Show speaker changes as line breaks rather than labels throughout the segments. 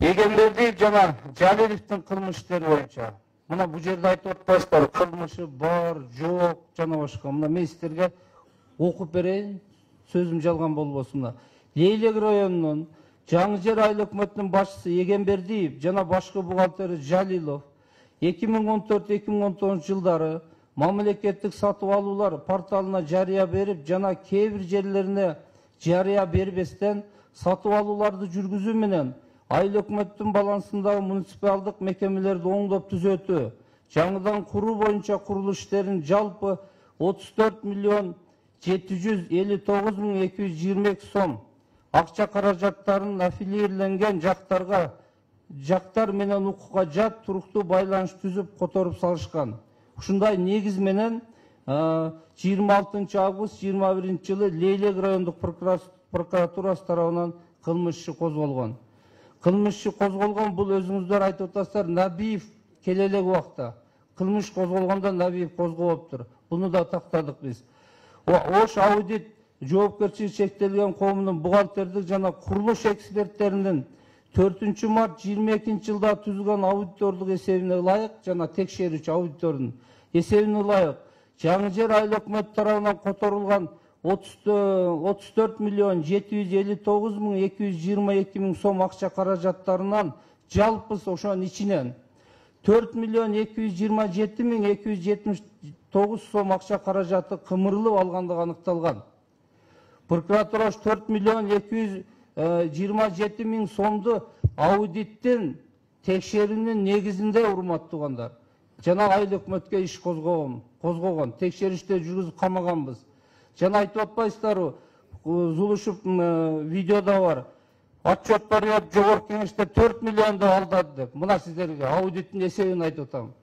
Егембердиев жана Жалиловдун кылмыш иштери боюнча мына бул жерде айтып атпайсыздарбы, кылмышы бар, жок жана башка. Мына мен сиздерге окуп берейин, сөзүм жалган болбосун. Мына Лейлек районунун Жаңы Жер айыл өкмөтүнүн башчысы Егембердиев жана башкы бухгалтери Жалилов 2014-2019 жылдары мамлекеттик сатып алуулар порталына жарыя берип жана кээ бир жерлерине жарыя бербестен сатып алууларды жүргүзүү менен айыл өкмөттүн балансындагы муниципалдык мекемелерди оңдоп түзөтүү, жаңыдан куруу боюнча курулуш иштерин жалпы 34 миллион 759 мың 222 сом акча каражаттарын аффилирленген жактар менен укукка жат туруктуу байланыш түзүп которуп салышкан. Ушундай негиз менен 26 август 21 жылы Лейлек райондук прокуратурасы тарабынан кылмыш иши козголгон. Кылмыш иши козголгон, бул өзүңүздөр айтып атасыздар, Набиев келе элек убакта кылмыш козголгондо Набиев козгоптур. Буну да тактадык биз. Ош аудит жоопкерчилиги чектелген коомунун бухгалтердик жана курулуш эксперттеринин 4 март 22 жылда түзүлгөн аудитордук эсебине ылайык жана текшерүүчү аудитордун эсебине ылайык Жаңы Жер айыл өкмөтү тарабынан которулган 34 миллион 759 мың 222 мың сом акча каражаттарынан жалпысы ошонун ичинен 4 миллион 227 мың 279 сом акча каражаты кымырылып алгандыгы аныкталган. Прокуратура 4 миллион 227 мың сомду аудиттин текшерүүнүн негизинде, урматтуугандар, жана айыл өкмөткө иш козгогон, текшериште жүргүзүп камаганбыз. Жана айтып атпайсыздарбы, Зулушев видеода бар. Отчет берип, жогорку кеңеште 4 миллионду алдады деп. Мына сиздерге аудиттин эсебин айтып атам.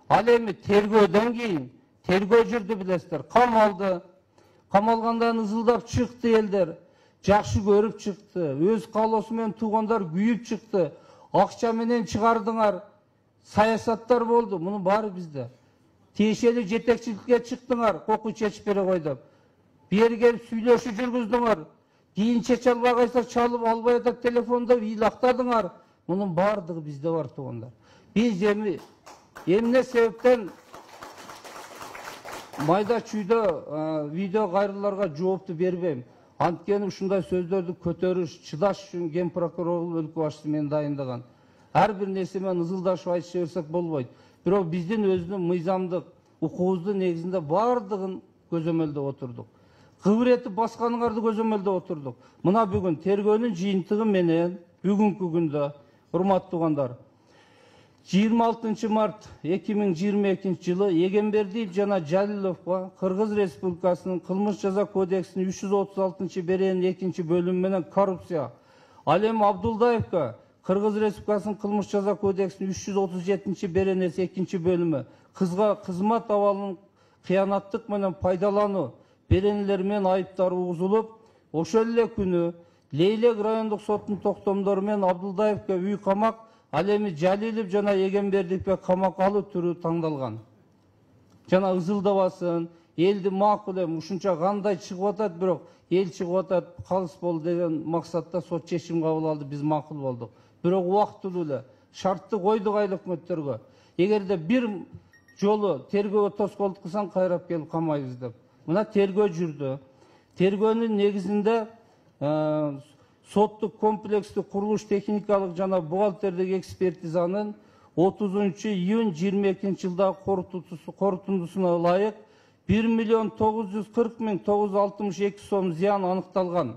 Ал эми тергөөдөн кийин, тергөө жүрдү билесиздер, камалды. Камалгандан ызылдап чыкты элдер. Жакшы көрүп чыкты. Өз каалоосу менен туугандар күйүп чыкты. Акча менен чыгардыңар. Саясаттар болду. Мунун баары бизде. Тиешелик жетекчиликке чыктыңар, коку чечип бере кой деп. Бери келип сүйлөшүү жүргүздүңөр. Кийин чече албай кайса чалып албай атат телефондо ыйлактадыңар. Мунун баардыгы бизде бар туугандар. Биз эмне себептен майда чүйдө видео кайрыларга жоопту бербейм. Анткени ушундай сөздөрдү көтөрүш, чыдаш үчүн ген прокурор өлкө башчысы менен дайындаган. Ар бир нерсе менен ызылдашып айтыша берсек болбойт. Бирок биздин өзүнүн мыйзамдык укугубуздун негизинде баардыгын көзөмөлдөп отурдук. Кыбыр этип басканыңарды көзөмөлдөп отурдук. Мына бүгүн тергөөнүн жыйынтыгы менен бүгүнкү күндө, урматтуугандар, 26 март 2022 жылы Егембердиев жана Жалиловго Кыргыз Республикасынын кылмыш жаза кодексинин 336 беренин 2 бөлүмү менен коррупция, ал эми Абдулдаевго Кыргыз Республикасынын кылмыш жаза кодексинин 337 беренин 2 бөлүмү кызмат абалынын кыянаттык менен пайдалануу беренелер менен айыптар угузулуп, ошол эле күнү Лейлек райондук соттун токтомдору менен Абдулдаевго үй камак, ал эми Жалилов жана Егембердиевге камак алуу түрү таңдалган. Жана ызылдабасын, элди макул эми ушунча кандай чыгып атат, бирок эл чыгып атат, калыс болду деген максатта сот чечим кабыл алды, биз макул болдук. Бирок убактылуу эле шартты койдук айыл өкмөттөргө. Эгерде бир жолу тергөөгө тоскоолдук кылсаң, кайрап келип камайбыз деп. Мына тергөө жүрдү. Тергөөнүн негизинде соттук комплекстик курулуш техникалык жана бухгалтердик экспертизанын 30 июнь 22 жылдагы корутундусуна ылайык 1 миллион 940 мың 962 сом зыян аныкталган.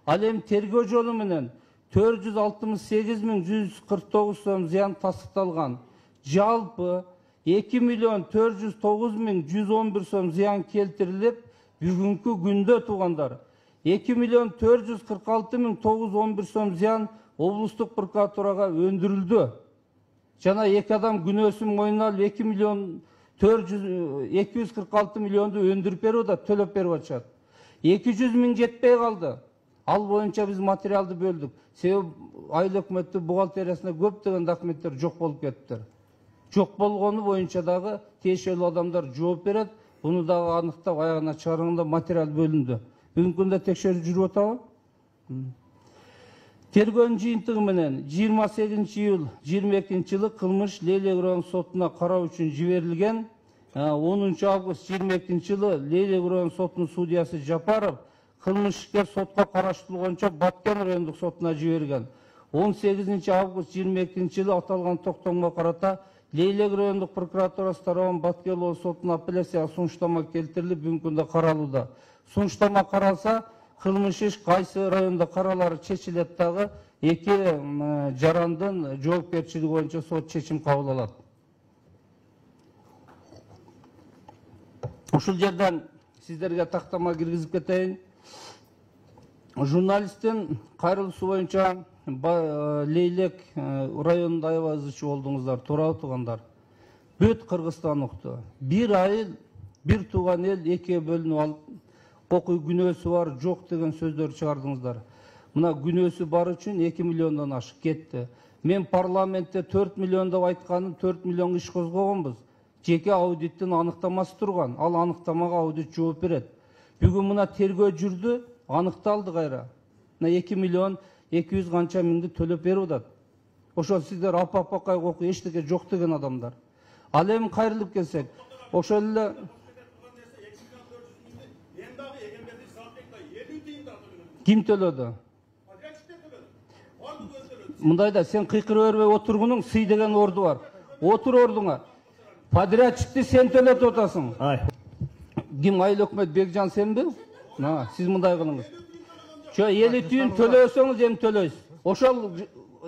Ал эми тергөө жолу менен 468 мың 149 сом зыян тастыкталган. Жалпы 2 миллион 409 мың 111 сом зыян келтирилип, бүгүнкү күндө туугандар 2 миллион 446 мың 911 сом зыян облустук прокуратурага өндүрүлдү. Жана эки адам күнөөсүн мойнуна алып 2 миллион 246 миллионду өндүрүп берип да төлөп берип атышат. 200 мың жетпей калды. Ал боюнча биз материалды бөлдүк. Себеби айыл өкмөттү бухгалтериясында көптөгөн документтер жок болуп кетиптир. Жок болгону боюнча дагы тиешелүү адамдар жооп берет. Буну дагы аныктап аягына чыгарганда материал бөлүндү. Бүгүнкү күндө текшерүү жүрүп атабы? Тергөө жыйынтыгы менен 28 iyul 22-жылы кылмыш Лейлек райондук сотуна кароо үчүн жиберилген. 10 август 22-жылы Лейлек райондук сотунун судьясы Жапаров кылмыш сотко караштырылганча Баткен райондук сотуна жиберген. 18 август 22-жылы аталган токтомго карата Лейлек райондук прокуратурасы тарабынан Баткен сотуна апелляцияга сунуштама келтирилип, бүгүнкү күндө каралууда. Сунуштама каралса, кылмыш иш кайсы районда каралары чечилет дагы, эки жарандын жоопкерчилиги боюнча сот чечим кабыл алат. Ушул жерден сиздерге тактама киргизип кетейин. Журналисттин кайрылуусу боюнча Лейлек районунда аябай ызчы болдуңуздар, туурабы туугандар? Бүт Кыргызстан укту. Бир айыл, бир тууган эл экиге бөлүнүп алып, окуй күнөөсү бар, жок деген сөздөрдү чыгардыңыздар. Мына күнөөсү бар үчүн 2 миллиондон ашык кетти. Мен парламентте 4 миллион деп айтканым, 4 миллион иш козгогонбуз. Жеке аудиттин аныктамасы турган, ал аныктамага аудит жооп берет. Бүгүн мына тергөө жүрдү, аныкталды кайра. Мына 2 миллион 200 канча миңди төлөп берип атат. Ошол сиздер апа-апакай окуй эчтеке жок деген адамдар. Ал эми кайрылып келсек, ошол эле ким төлөдү? Мындайда сен кыйкырып бербей отургунуң, сый деген орду бар. Отур ордуңа. Подрядчикти сен төлөтүп атасың. Ким, айыл өкмөт Бекжан сенби? Сиз мындай кылыңыз. Эли түйүн төлөсөңүз эми төлөйсүз. Ошол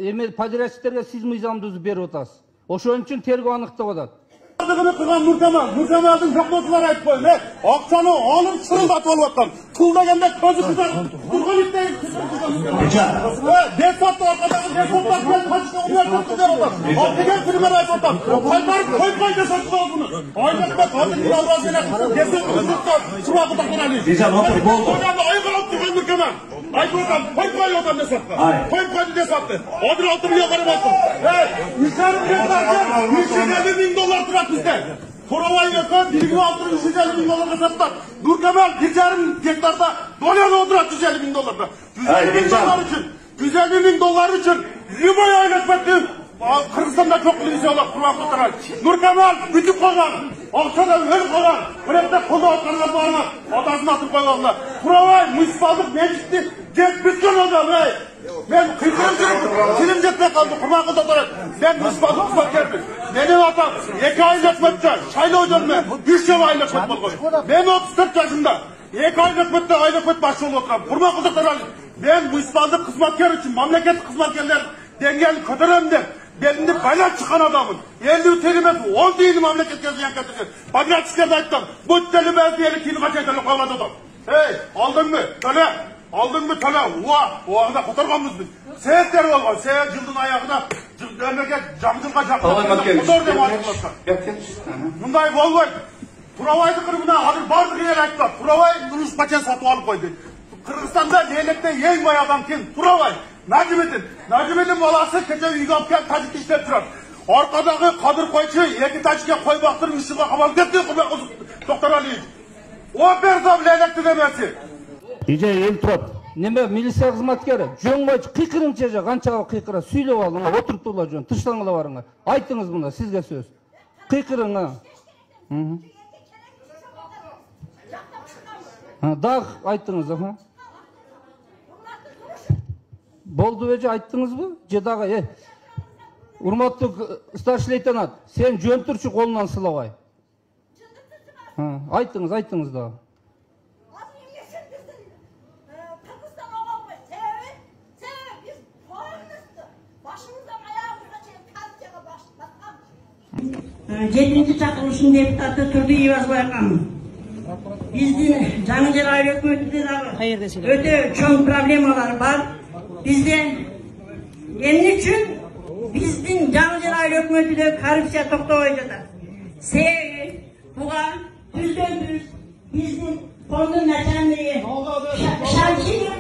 эме подрядчиктерге сиз мыйзамдууну берип атасыз. Ошон үчүн тергөө аныктап атат.
Кылган Нуркамалдын жокмосулары айтып коюн. Акчаны алып чырылдатып алып аткан. Пул дегенде көзү кызар. Турган иттей. Депутат аркадагы депутаттар качты университетте деп атат. Ал деген пример айтып атат. Кайтарып койбой десет болгону. Айнакта кадыр албас эле. Депутаттар суракы тактыралы.
Бежан отур болду.
Айгырап турган Нуркамал. Айтып атам, койбой адам десетти. Койбой десетти. Адыр 6 миллион карап аттым. $150 турат bizde. Torovay yakın, bilgi altını $150.000 sattılar. Nurkemal 1,5 hektarda dolar oturat $150.000. $150.000 için Liboy ayrıtmaktım. Kırgızistan'da çok bilgisi olan kurban kurtaran. Nurkemal bütün koygan. Akçada öl koygan. Bırakta koda atlarına bağırma. Adasını atıp koyganlar. Torovay munisipallık meclisi bütün adam. Ben film jetme kaldı kurban kurtaran. Ben munisipallık kurtaran. Benim atam 2 aylık müddet çaylı ödülme 3 yıl aylık müddet koy. Ben 34 yaşında 2 aylık müddet başı olup oturam. Kurban kurtaran. Ben munisipallık hizmetkar için memleket hizmetkarlar dengeli kötürem de belinde bayrak çıkan adamın. 50 terimez 10 değil memleket gezleyen kötüsün. Bayrak çıkardı ayttan. Bu teli belediyelik kimi kaç aydalı koymadı adam. Hey aldın mı? Töle. Aldın mı töle? O ağda kurtargamız biz. Seyahatler olgan. Seyahat yıldın ayağına memleket camcılga jaktan. Kutor dem atılırsa. Bunday bolboy. Turavaydı kırmına hazır bardık yer ayttılar. Turavay Nuruz Paçen satıp alıp koydu. Kırgızistan'da Leylek'te en bay adam kim? Turavay. Nacimet'in balası keçe uyga alıp gel tacik işlep turar. Arkadaki Kadir Koyçu iki tacike koy baktırın ışığa havalı depti Doktor Aliyev. O berzab Leylek'te demesi.
İce el turap. Neme milisiya kızmatkeri. Жөн бойчу кыйкырыңча же канчага кыйкыра сүйлөп алыңар, отуруп тула жөн, тыштаңыла барыңар. Айтыңыз мына сизге сөз. Кыйкырыңа. Дагы айтыңыз, Болду беже айттыңызбы? Же дагы, урматтуу старший лейтенант, сен жөн турчу колунан сылабай. Айтыңыз дагы.
Жетинчи чакырылышын депутаты Турдиев Азбайкан. Биздин жаңы жер айыл өкмөтүндө дагы өтө чоң проблемалар бар. Бизде эмне үчүн биздин жаңы жер айыл өкмөтүндө коррупция токтобой жатат. Себеби буга түздөн-түз биздин фондун начальниги Шамшиев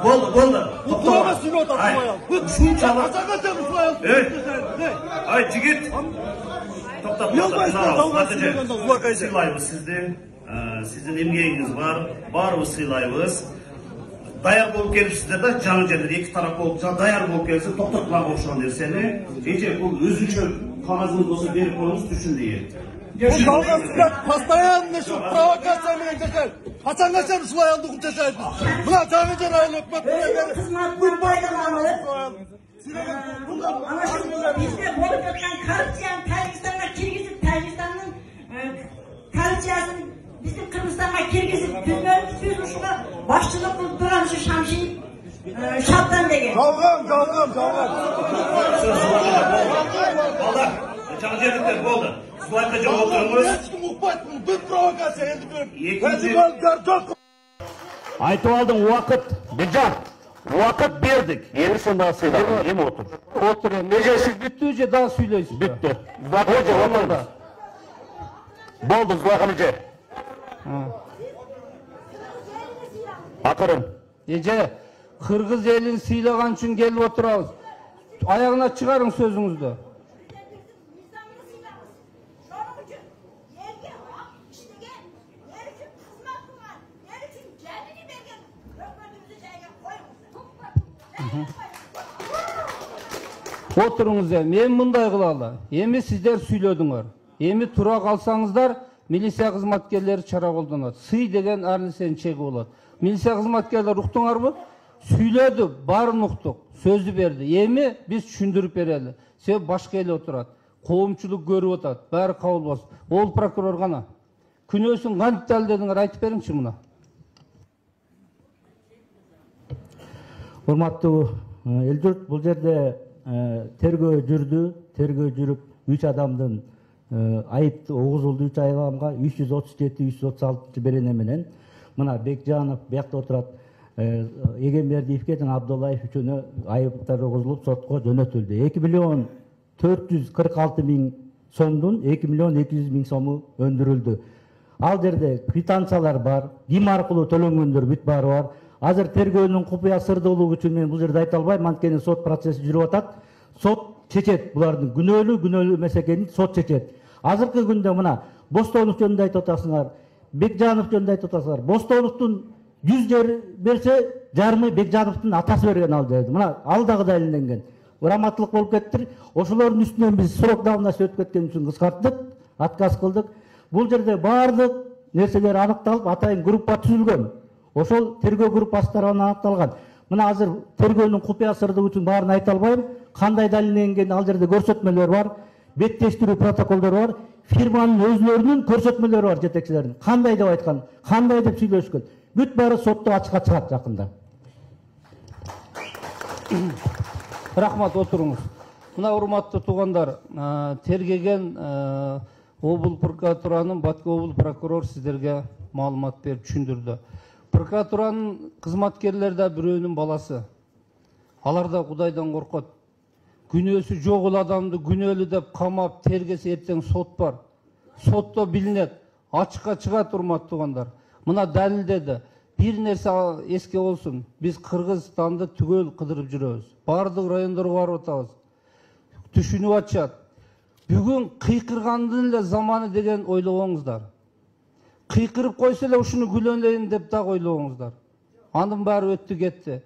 Болды. Ай, жігіт. Тоқтап, сыйлайбыз сізді. Сіздің емгегіңіз бар. Барыбыз сыйлайбыз. Даяр болып келіпсіздер да, жаңы жерлер, екі тарап болып, даяр болып келсе, тоқтатпаған оқшаған нәрсені, ece бұл өзінше қағазымыз болса беріп қойыңыз түсіндейі.
Жалғасында постоянно şu провокациямен жасайды. Қашанғаша ушулай алдығын жасайды. Мына жаңы жер айыл өкмөтүнө
қызматтан пайдаланып, ана şu bizde болып жатқан коррупцияны Тәжікстанға киргизип, Тәжікстанның коррупциясын bizim Kırgızistan'a kirgizip tüzmemiz biz uşuğa başçılık kılıp duran şu Şamşin Şaptan degen.
Жалған.
Балдар, жаңы жерліктер болды. Слайдқа жауап отырыңыз.
Ешкім ұқпайды, бұл бір провокация енді бір.
Айтып алдың уақыт, Бекжан, уақыт бердік. Енді сонда сыйладың, ем отыр.
Отыр. Межесіз бітті же daha сөйлейсіз.
Бітті. Болды, злағаны же. Ақырын.
Ece, Kırgız elini sıylagan için gelip oturağız. Ayağına çıkarın sözünüzde. Oturunuz men mындай kılalı. Emi sizler süylödüңөр. Emi tura kalsanızlar, milisiya kızmatkerleri çara koldanat. Sый деген әр нәрсенің чегі болады. Milisiya kızmatkerler uqtыңар mı? Süylödü, bарын uqtuq, sözü berdi. Emi biz düşündürüp bereli. Себеп башка эле отурат. Коомчулук көрүп атат. Баары кабыл болсун. Ол прокурор гана. Күнөөсүн кантип далилдедиңер айтып бериңчи мына.
Урматтуу элдер, бул жерде тергөө жүрдү. Тергөө жүрүп 3 адамдын айып огузулду 3 айламга 337-336 берене менен мына Бекжанов биякта отурат. Егембердиевке жана Абдуллаев үчүнө айыптар огузулуп сотко жөнөтүлдү. 2.446.000 сомдун 2.200.000 сому өндүрүлдү. Ал жерде квитанциялар бар, ким аркылуу төлөнгөндөр бүт баары бар. Азыр тергөөнүн купуя сырдуулугу үчүн мен бул жерде айта албайм, анткени сот процесси жүрүп атат. Сот чечет булардын күнөөлүү эмес экенин сот чечет. Азыркы күндө мына Бостоновдун жөнүндө айтып атасыңар, Бекжанов жөнүндө айтып атасыңар. Бостоновдун 100 жер берсе, жарымы Бекжановдун атасы берген ал жерди. Мына ал дагы далилденген. Ураматтылык болуп кеттир. Ошолордун үстүнөн биз срок давности өтүп кеткен үчүн кыскарттык, отказ кылдык. Бул жерде баардык нерселер аныкталып, атайын группа түзүлгөн. Ошол тергөө группасы тарабынан аныкталган. Мына азыр тергөөнүн купуя сырдыгы үчүн баарын айта албайм. Кандай далилденген ал жерде көрсөтмөлөр бар, беттештирүү протоколдору бар, фирманын өзлөрүнүн көрсөтмөлөрү бар жетекчилердин. Кандай деп айткан, кандай деп сүйлөшкөн. Бүт баары сотто ачыкка чыгат жакында.
Рахмат, отуруңуз. Мына урматтуу туугандар, тергеген обул прокуратуранын Батка обул прокурор сиздерге маалымат берип түшүндүрдү. Прокуратуранын кызматкерлери да бирөөнүн баласы. Алар да Кудайдан коркот. Күнөөсү жок эле адамды күнөөлүү деп камап тергесе эртең сот бар. Сотто билинет, ачыкка чыгат урматтуу туугандар. Мына далилдеди. Бир нерсе эске болсун. Биз Кыргызстанды түгөл кыдырып жүрөбүз. Бардык райондорго барып атабыз. Түшүнүп атышат. Бүгүн кыйкыргандын эле заманы деген ойлогоңуздар. Кыйкырып койсо эле ушуну күлөлөйүн деп дагы ойлогоңуздар. Анын баары өттү кетти.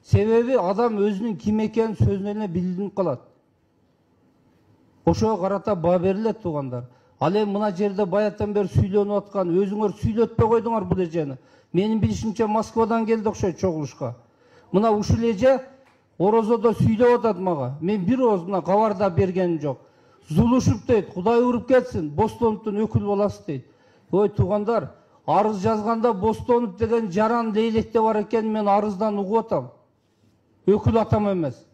Себеби адам өзүнүн ким экенин сөзүнөн эле билинип калат. Ошого карата баа берилет туугандар. Ал эми мына жерде баяттан бери сүйлөнүп аткан, өзүңөр сүйлөтпөй койдуңар бул эжени. Менин билишимче Москвадан келди окшойт чогулушка. Мына ушул эже орозодо сүйлөп атат мага. Мен бир ооз мына кабарда бергеним жок. Зулушуп дейт, Кудай уруп кетсин, Бостоновдун өкүл баласы дейт. Ой туугандар, арыз жазганда Бостонов деген жаран лейлектер бар экен, мен арыздан угуп атам. Өкүл атам эмес.